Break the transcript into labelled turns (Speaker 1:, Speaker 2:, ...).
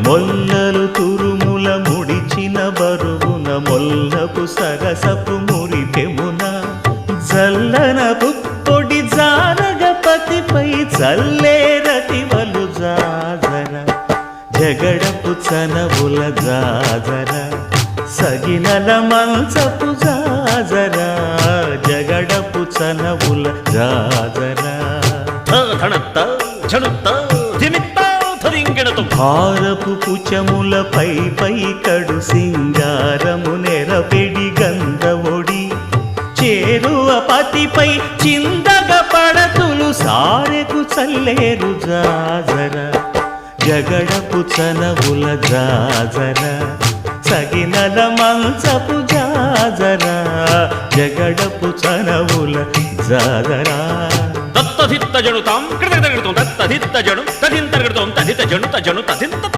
Speaker 1: మొల్లలు తురుముల ముడిచిన బరువున మొల్లపు సరసపు మురిపెమున జల్లన పుప్పొడి జానగపతిపై చల్లేరతివలు జాజర జగడపు చనవుల జాజర సగినల మంచపు జాజర జగడపు చనవుల జాజర హారపు కుచములపై పై కడు సింగారము నెరపెడి గంధవొడి చేరువ పతిపై చిందగ పడతులు సారెకు చల్లేరు జాజర జగడపు చనవుల జాజర సగినల మంచపు జాజర జగడపు చనవుల జాజర
Speaker 2: తత్తధిత్త జణుతాం కృతజ్ఞ దత్తధిత్త జణు తదింతర్గతం తదిత జణు తజను తదింత